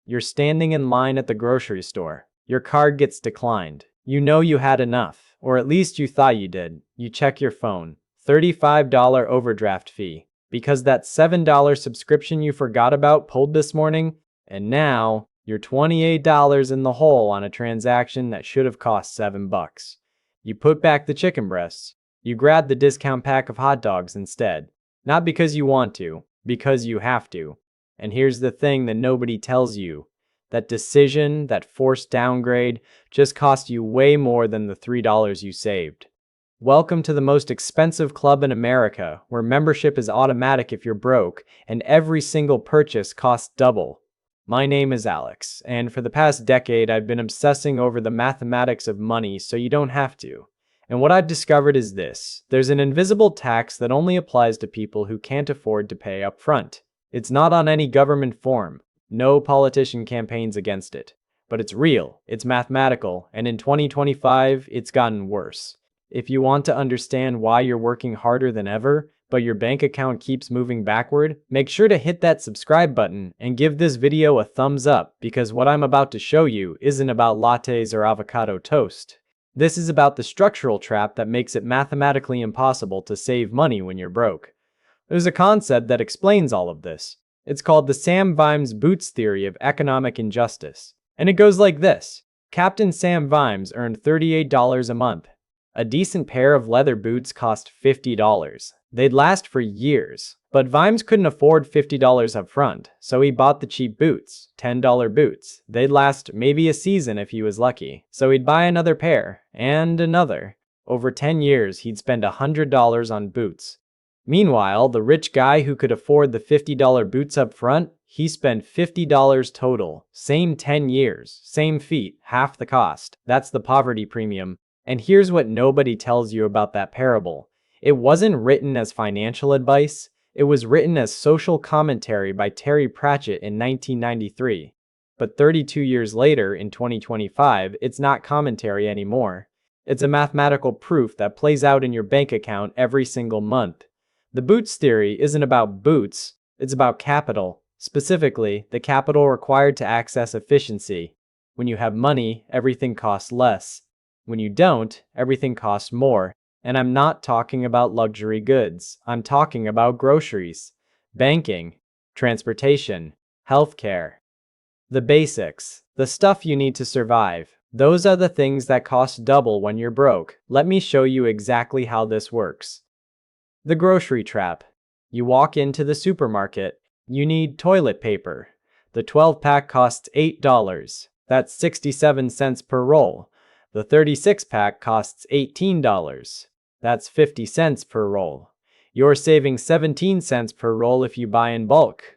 You're standing in line at the grocery store. Your card gets declined. You know you had enough, or at least you thought you did. You check your phone. $35 overdraft fee. Because that $7 subscription you forgot about pulled this morning, and now you're $28 in the hole on a transaction that should have cost $7. You put back the chicken breasts. You grab the discount pack of hot dogs instead. Not because you want to, because you have to. And here's the thing that nobody tells you. That decision, that forced downgrade, just cost you way more than the $3 you saved. Welcome to the most expensive club in America, where membership is automatic if you're broke, and every single purchase costs double. My name is Alex, and for the past decade I've been obsessing over the mathematics of money so you don't have to. And what I've discovered is this: there's an invisible tax that only applies to people who can't afford to pay up front. It's not on any government form. No politician campaigns against it. But it's real, it's mathematical, and in 2025, it's gotten worse. If you want to understand why you're working harder than ever, but your bank account keeps moving backward, make sure to hit that subscribe button and give this video a thumbs up, because what I'm about to show you isn't about lattes or avocado toast. This is about the structural trap that makes it mathematically impossible to save money when you're broke. There's a concept that explains all of this. It's called the Sam Vimes Boots Theory of economic injustice. And it goes like this. Captain Sam Vimes earned $38 a month. A decent pair of leather boots cost $50. They'd last for years. But Vimes couldn't afford $50 up front, so he bought the cheap boots, $10 boots. They'd last maybe a season if he was lucky, so he'd buy another pair, and another. Over 10 years, he'd spend $100 on boots. Meanwhile, the rich guy who could afford the $50 boots up front, he spent $50 total. Same 10 years, same feet, half the cost. That's the poverty premium. And here's what nobody tells you about that parable. It wasn't written as financial advice. It was written as social commentary by Terry Pratchett in 1993. But 32 years later, in 2025, it's not commentary anymore. It's a mathematical proof that plays out in your bank account every single month. The Boots Theory isn't about boots, it's about capital. Specifically, the capital required to access efficiency. When you have money, everything costs less. When you don't, everything costs more. And I'm not talking about luxury goods. I'm talking about groceries, banking, transportation, healthcare. The basics, the stuff you need to survive. Those are the things that cost double when you're broke. Let me show you exactly how this works. The grocery trap. You walk into the supermarket. You need toilet paper. The 12-pack costs $8. That's 67 cents per roll. The 36-pack costs $18. That's 50 cents per roll. You're saving 17 cents per roll if you buy in bulk.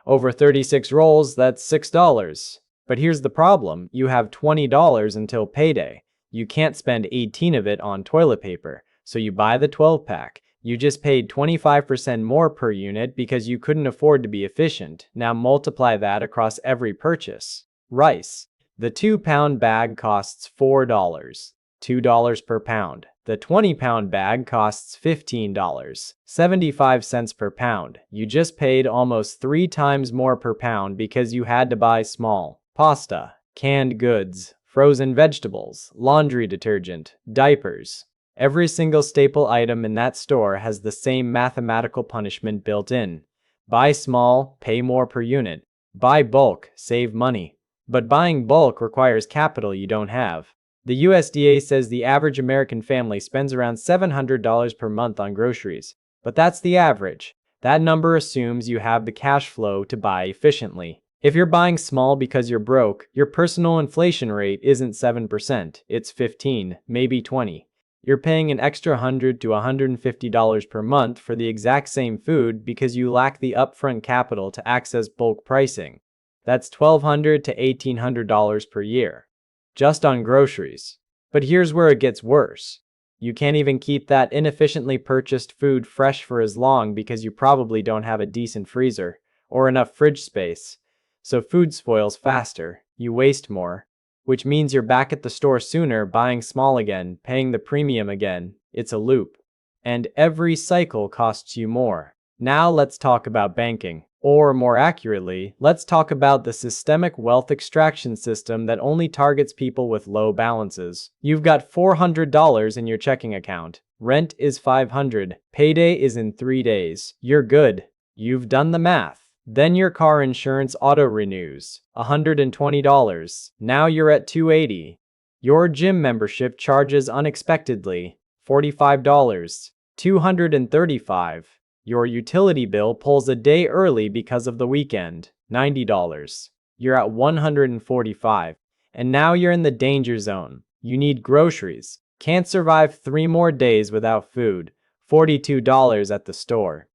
Over 36 rolls, that's $6. But here's the problem. You have $20 until payday. You can't spend 18 of it on toilet paper, so you buy the 12-pack. You just paid 25% more per unit because you couldn't afford to be efficient. Now multiply that across every purchase. Rice. The 2-pound bag costs $4, $2 per pound. The 20-pound bag costs $15, 75 cents per pound. You just paid almost 3 times more per pound because you had to buy small. Pasta, canned goods, frozen vegetables, laundry detergent, diapers. Every single staple item in that store has the same mathematical punishment built in. Buy small, pay more per unit. Buy bulk, save money. But buying bulk requires capital you don't have. The USDA says the average American family spends around $700 per month on groceries. But that's the average. That number assumes you have the cash flow to buy efficiently. If you're buying small because you're broke, your personal inflation rate isn't 7%, it's 15, maybe 20. You're paying an extra $100 to $150 per month for the exact same food because you lack the upfront capital to access bulk pricing. That's $1,200 to $1,800 per year, just on groceries. But here's where it gets worse. You can't even keep that inefficiently purchased food fresh for as long because you probably don't have a decent freezer or enough fridge space. So food spoils faster, you waste more, which means you're back at the store sooner, buying small again, paying the premium again. It's a loop. And every cycle costs you more. Now let's talk about banking. Or more accurately, let's talk about the systemic wealth extraction system that only targets people with low balances. You've got $400 in your checking account. Rent is $500. Payday is in 3 days. You're good. You've done the math. Then your car insurance auto-renews. $120. Now you're at $280. Your gym membership charges unexpectedly. $45. $235. Your utility bill pulls a day early because of the weekend. $90. You're at $145. And now you're in the danger zone. You need groceries. Can't survive 3 more days without food. $42 at the store.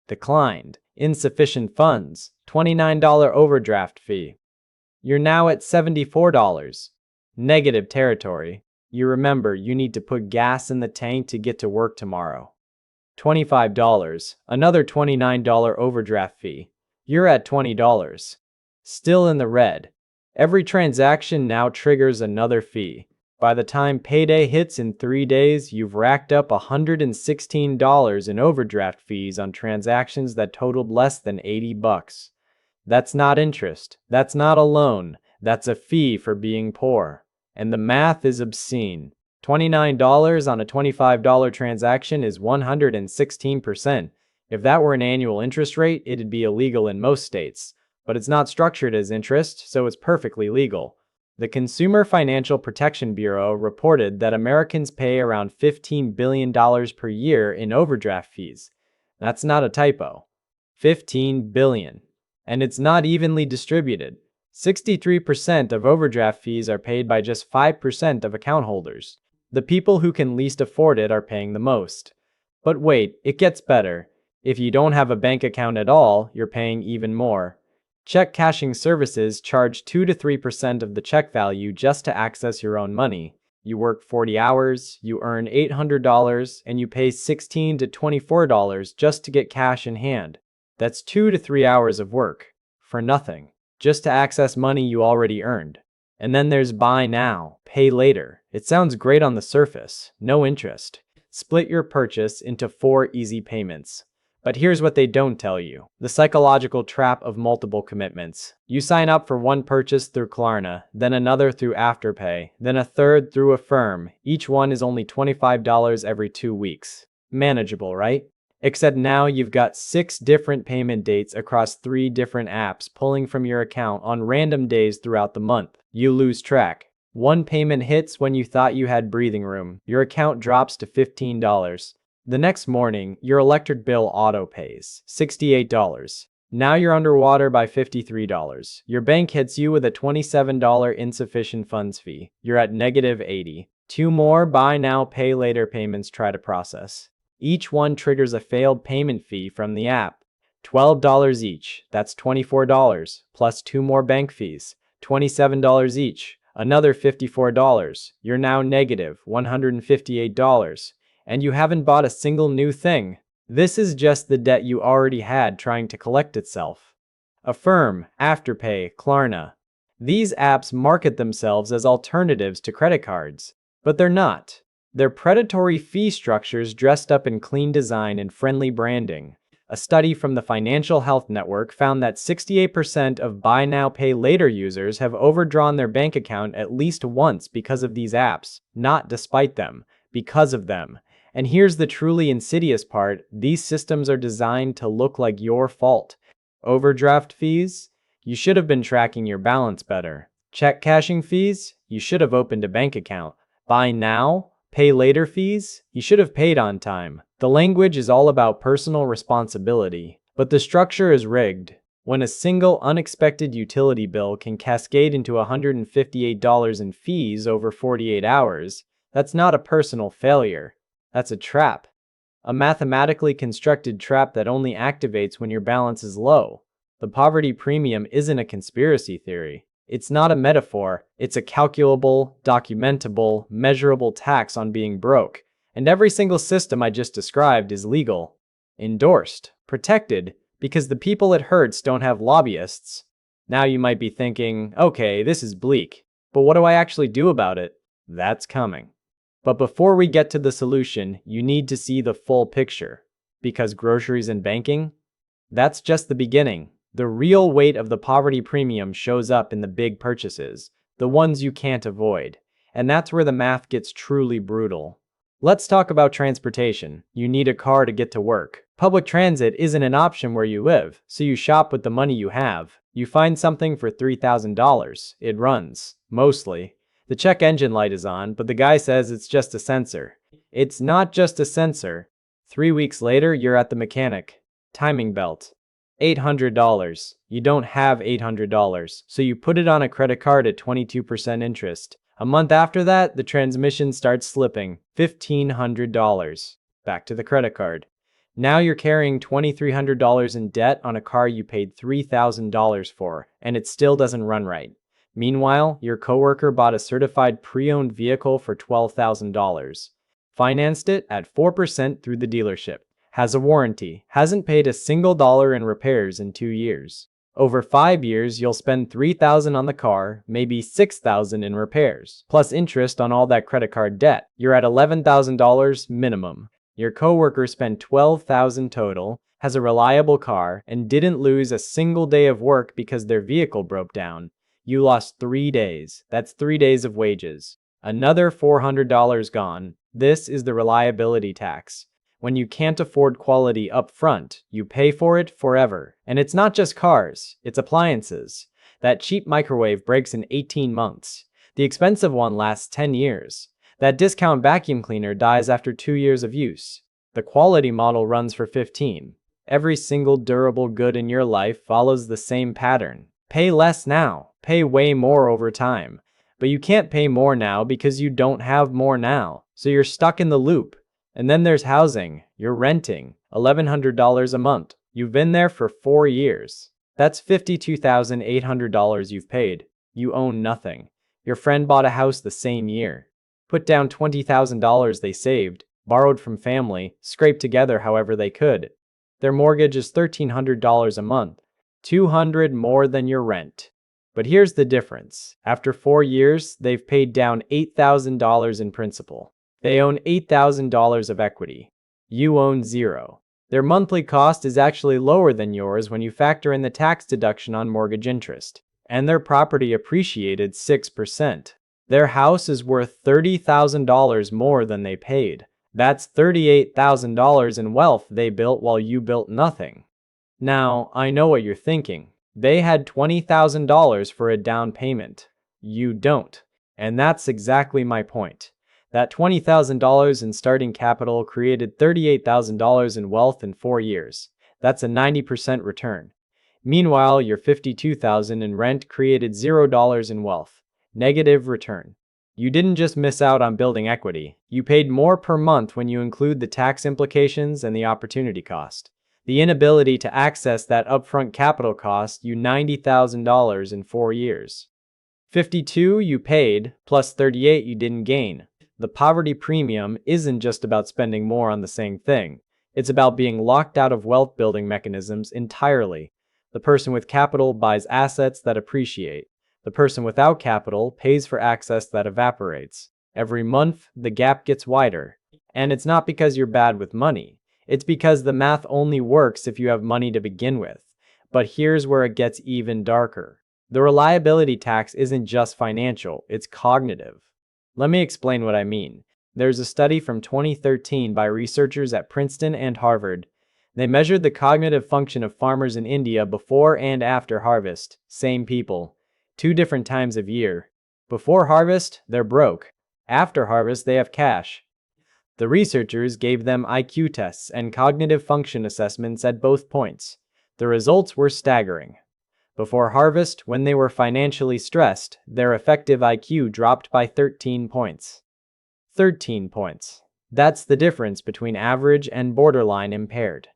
Declined. Insufficient funds. $29 overdraft fee. You're now at $74. Negative territory. You remember you need to put gas in the tank to get to work tomorrow. $25. Another $29 overdraft fee. You're at $20. Still in the red. Every transaction now triggers another fee. By the time payday hits in 3 days, you've racked up $116 in overdraft fees on transactions that totaled less than $80. That's not interest. That's not a loan. That's a fee for being poor. And the math is obscene. $29 on a $25 transaction is 116%. If that were an annual interest rate, it'd be illegal in most states. But it's not structured as interest, so it's perfectly legal. The Consumer Financial Protection Bureau reported that Americans pay around $15 billion per year in overdraft fees. That's not a typo. $15 billion. And it's not evenly distributed. 63% of overdraft fees are paid by just 5% of account holders. The people who can least afford it are paying the most. But wait, it gets better. If you don't have a bank account at all, you're paying even more. Check cashing services charge 2 to 3% of the check value just to access your own money. You work 40 hours, you earn $800, and you pay $16 to $24 just to get cash in hand. That's 2 to 3 hours of work. For nothing. Just to access money you already earned. And then there's buy now, pay later. It sounds great on the surface. No interest. Split your purchase into 4 easy payments. But here's what they don't tell you. The psychological trap of multiple commitments. You sign up for one purchase through Klarna, then another through Afterpay, then a third through Affirm. Each one is only $25 every 2 weeks. Manageable, right? Except now you've got 6 different payment dates across 3 different apps pulling from your account on random days throughout the month. You lose track. One payment hits when you thought you had breathing room. Your account drops to $15. The next morning, your electric bill auto-pays, $68. Now you're underwater by $53. Your bank hits you with a $27 insufficient funds fee. You're at -80. 2 more buy now, pay later payments try to process. Each one triggers a failed payment fee from the app. $12 each, that's $24, plus 2 more bank fees, $27 each, another $54. You're now -$158. And you haven't bought a single new thing. This is just the debt you already had trying to collect itself. Affirm, Afterpay, Klarna. These apps market themselves as alternatives to credit cards, but they're not. They're predatory fee structures dressed up in clean design and friendly branding. A study from the Financial Health Network found that 68% of buy now, pay later users have overdrawn their bank account at least once because of these apps, not despite them, because of them. And here's the truly insidious part, these systems are designed to look like your fault. Overdraft fees? You should have been tracking your balance better. Check cashing fees? You should have opened a bank account. Buy now? Pay later fees? You should have paid on time. The language is all about personal responsibility, but the structure is rigged. When a single unexpected utility bill can cascade into $158 in fees over 48 hours, that's not a personal failure. That's a trap. A mathematically constructed trap that only activates when your balance is low. The poverty premium isn't a conspiracy theory. It's not a metaphor. It's a calculable, documentable, measurable tax on being broke. And every single system I just described is legal, endorsed, protected, because the people it hurts don't have lobbyists. Now you might be thinking, okay, this is bleak, but what do I actually do about it? That's coming. But before we get to the solution, you need to see the full picture. Because groceries and banking? That's just the beginning. The real weight of the poverty premium shows up in the big purchases, the ones you can't avoid. And that's where the math gets truly brutal. Let's talk about transportation. You need a car to get to work. Public transit isn't an option where you live, so you shop with the money you have. You find something for $3,000. It runs, mostly. The check engine light is on, but the guy says it's just a sensor. It's not just a sensor. 3 weeks later, you're at the mechanic. Timing belt. $800. You don't have $800, so you put it on a credit card at 22% interest. A month after that, the transmission starts slipping. $1,500. Back to the credit card. Now you're carrying $2,300 in debt on a car you paid $3,000 for, and it still doesn't run right. Meanwhile, your coworker bought a certified pre-owned vehicle for $12,000. Financed it at 4% through the dealership. Has a warranty. Hasn't paid a single dollar in repairs in 2 years. Over 5 years, you'll spend $3,000 on the car, maybe $6,000 in repairs, plus interest on all that credit card debt. You're at $11,000 minimum. Your coworker spent $12,000 total, has a reliable car, and didn't lose a single day of work because their vehicle broke down. You lost 3 days. That's 3 days of wages. Another $400 gone. This is the reliability tax. When you can't afford quality up front, you pay for it forever. And it's not just cars, it's appliances. That cheap microwave breaks in 18 months. The expensive one lasts 10 years. That discount vacuum cleaner dies after 2 years of use. The quality model runs for 15. Every single durable good in your life follows the same pattern. Pay less now, pay way more over time. But you can't pay more now because you don't have more now. So you're stuck in the loop. And then there's housing. You're renting. $1,100 a month. You've been there for 4 years. That's $52,800 you've paid. You own nothing. Your friend bought a house the same year. Put down $20,000 they saved, borrowed from family, scraped together however they could. Their mortgage is $1,300 a month. $200 more than your rent. But here's the difference. After 4 years, they've paid down $8,000 in principal. They own $8,000 of equity. You own zero. Their monthly cost is actually lower than yours when you factor in the tax deduction on mortgage interest. And their property appreciated 6%. Their house is worth $30,000 more than they paid. That's $38,000 in wealth they built while you built nothing. Now, I know what you're thinking. They had $20,000 for a down payment. You don't. And that's exactly my point. That $20,000 in starting capital created $38,000 in wealth in 4 years. That's a 90% return. Meanwhile, your $52,000 in rent created $0 in wealth. Negative return. You didn't just miss out on building equity. You paid more per month when you include the tax implications and the opportunity cost. The inability to access that upfront capital cost you $90,000 in 4 years. 52 you paid, plus 38 you didn't gain. The poverty premium isn't just about spending more on the same thing. It's about being locked out of wealth building mechanisms entirely. The person with capital buys assets that appreciate. The person without capital pays for access that evaporates. Every month, the gap gets wider. And it's not because you're bad with money. It's because the math only works if you have money to begin with. But here's where it gets even darker. The reliability tax isn't just financial, it's cognitive. Let me explain what I mean. There's a study from 2013 by researchers at Princeton and Harvard. They measured the cognitive function of farmers in India before and after harvest. Same people. 2 different times of year. Before harvest, they're broke. After harvest, they have cash. The researchers gave them IQ tests and cognitive function assessments at both points. The results were staggering. Before harvest, when they were financially stressed, their effective IQ dropped by 13 points. 13 points. That's the difference between average and borderline impaired.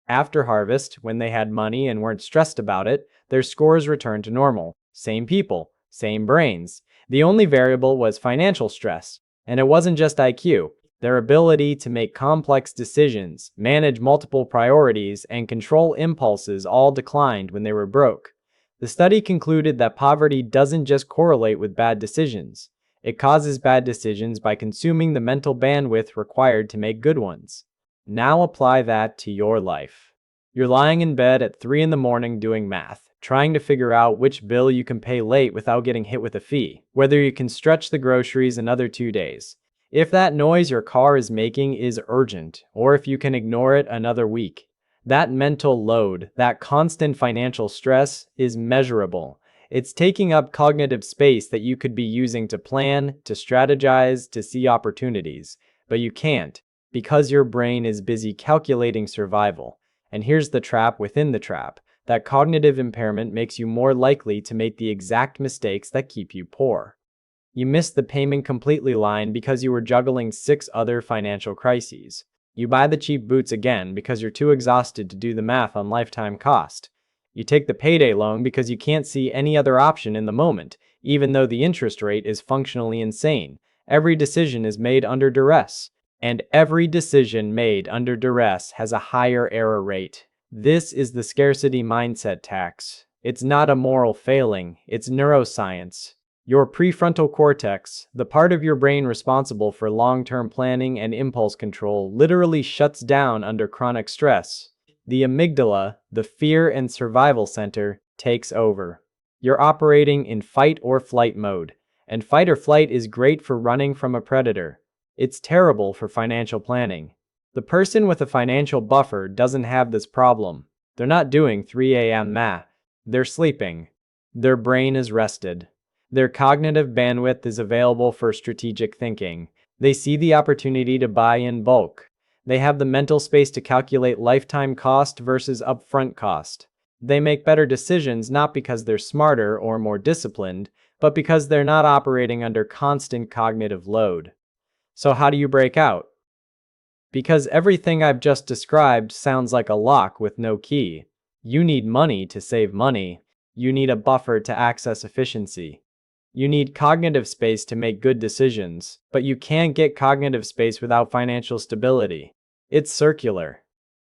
After harvest, when they had money and weren't stressed about it, their scores returned to normal. Same people, same brains. The only variable was financial stress. And it wasn't just IQ. Their ability to make complex decisions, manage multiple priorities, and control impulses all declined when they were broke. The study concluded that poverty doesn't just correlate with bad decisions. It causes bad decisions by consuming the mental bandwidth required to make good ones. Now apply that to your life. You're lying in bed at 3 in the morning doing math, trying to figure out which bill you can pay late without getting hit with a fee, whether you can stretch the groceries another 2 days. If that noise your car is making is urgent, or if you can ignore it another week. That mental load, that constant financial stress, is measurable. It's taking up cognitive space that you could be using to plan, to strategize, to see opportunities. But you can't, because your brain is busy calculating survival. And here's the trap within the trap. That cognitive impairment makes you more likely to make the exact mistakes that keep you poor. You missed the payment completely line because you were juggling 6 other financial crises. You buy the cheap boots again because you're too exhausted to do the math on lifetime cost. You take the payday loan because you can't see any other option in the moment, even though the interest rate is functionally insane. Every decision is made under duress, and every decision made under duress has a higher error rate. This is the scarcity mindset tax. It's not a moral failing, it's neuroscience. Your prefrontal cortex, the part of your brain responsible for long-term planning and impulse control, literally shuts down under chronic stress. The amygdala, the fear and survival center, takes over. You're operating in fight or flight mode, and fight or flight is great for running from a predator. It's terrible for financial planning. The person with a financial buffer doesn't have this problem. They're not doing 3 a.m. math. They're sleeping. Their brain is rested. Their cognitive bandwidth is available for strategic thinking. They see the opportunity to buy in bulk. They have the mental space to calculate lifetime cost versus upfront cost. They make better decisions not because they're smarter or more disciplined, but because they're not operating under constant cognitive load. So how do you break out? Because everything I've just described sounds like a lock with no key. You need money to save money. You need a buffer to access efficiency. You need cognitive space to make good decisions, but you can't get cognitive space without financial stability. It's circular.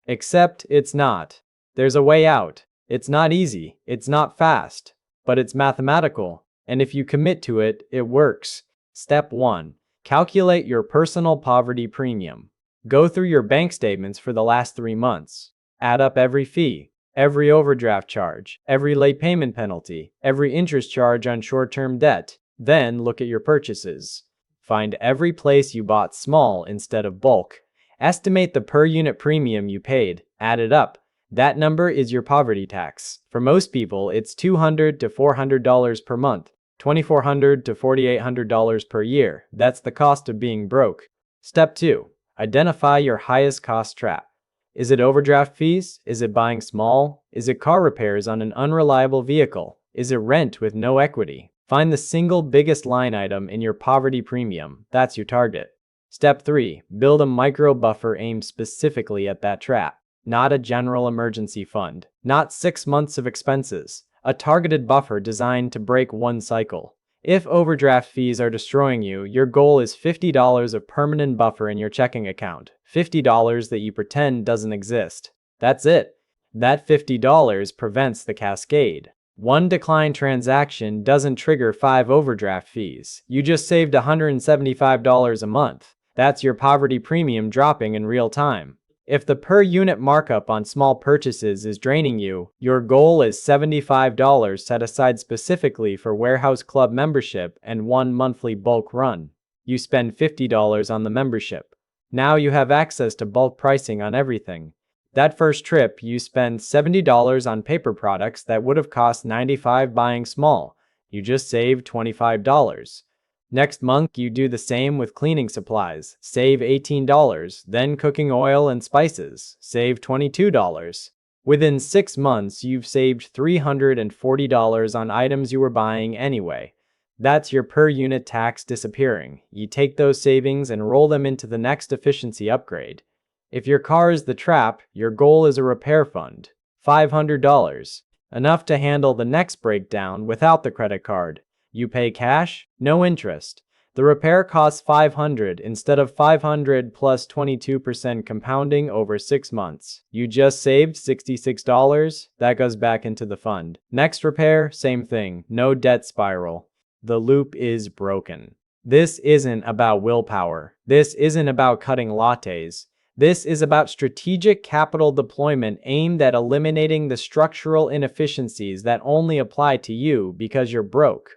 Except it's not. There's a way out. It's not easy, it's not fast, but it's mathematical, and if you commit to it, it works. Step 1. Calculate your personal poverty premium. Go through your bank statements for the last 3 months. Add up every fee, every overdraft charge, every late payment penalty, every interest charge on short-term debt. Then look at your purchases. Find every place you bought small instead of bulk. Estimate the per unit premium you paid. Add it up. That number is your poverty tax. For most people, it's $200 to $400 per month, $2,400 to $4,800 per year. That's the cost of being broke. Step 2. Identify your highest cost trap. Is it overdraft fees? Is it buying small? Is it car repairs on an unreliable vehicle? Is it rent with no equity? Find the single biggest line item in your poverty premium. That's your target. Step 3. Build a micro buffer aimed specifically at that trap. Not a general emergency fund. Not 6 months of expenses. A targeted buffer designed to break one cycle. If overdraft fees are destroying you, your goal is $50 of permanent buffer in your checking account. $50 that you pretend doesn't exist. That's it. That $50 prevents the cascade. One declined transaction doesn't trigger 5 overdraft fees. You just saved $175 a month. That's your poverty premium dropping in real time. If the per unit markup on small purchases is draining you, your goal is $75 set aside specifically for warehouse club membership and 1 monthly bulk run. You spend $50 on the membership. Now you have access to bulk pricing on everything. That first trip, you spend $70 on paper products that would have cost $95 buying small. You just saved $25. Next month, you do the same with cleaning supplies, save $18, then cooking oil and spices, save $22. Within 6 months, you've saved $340 on items you were buying anyway. That's your per unit tax disappearing. You take those savings and roll them into the next efficiency upgrade. If your car is the trap, your goal is a repair fund. $500. Enough to handle the next breakdown without the credit card. You pay cash, no interest. The repair costs $500 instead of $500 plus 22% compounding over 6 months. You just saved $66. That goes back into the fund. Next repair, same thing. No debt spiral. The loop is broken. This isn't about willpower. This isn't about cutting lattes. This is about strategic capital deployment aimed at eliminating the structural inefficiencies that only apply to you because you're broke.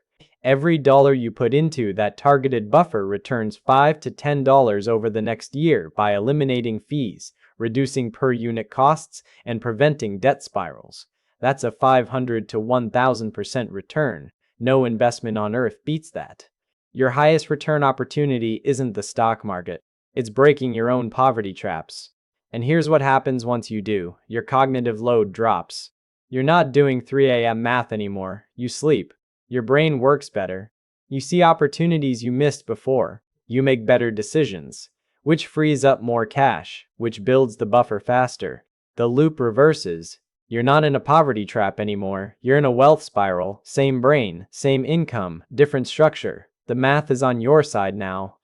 Every dollar you put into that targeted buffer returns $5 to $10 over the next year by eliminating fees, reducing per unit costs, and preventing debt spirals. That's a 500 to 1000% return. No investment on earth beats that. Your highest return opportunity isn't the stock market. It's breaking your own poverty traps. And here's what happens once you do. Your cognitive load drops. You're not doing 3 a.m. math anymore. You sleep. Your brain works better. You see opportunities you missed before. You make better decisions, which frees up more cash, which builds the buffer faster. The loop reverses. You're not in a poverty trap anymore. You're in a wealth spiral. Same brain, same income, different structure. The math is on your side now.